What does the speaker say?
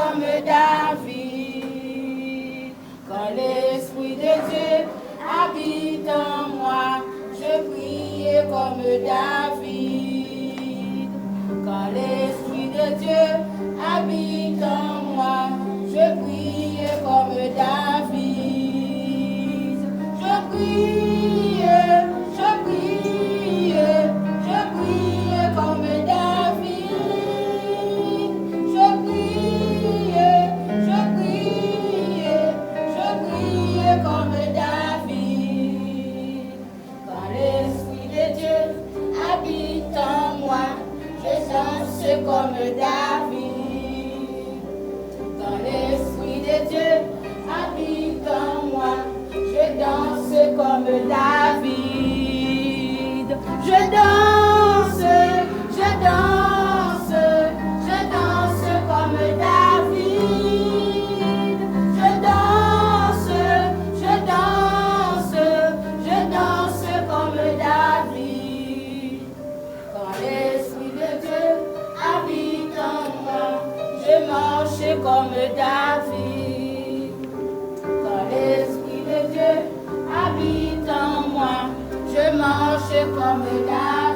comme David. Quand l'Esprit de Dieu habite en moi, je priais comme David. Quand l'Esprit de Dieu habite en moi, je priais comme David. Je priais comme David. Je priais comme David. Quand l'Esprit de Dieu habite en moi, je danse comme David. Quand l'Esprit de Dieu habite en moi, je danse comme David. Je danse comme David. Je danse comme David. Quand l'Esprit de Dieu habite en moi, je marche comme David. Quand l'Esprit de Dieu habite en moi, je marche comme David.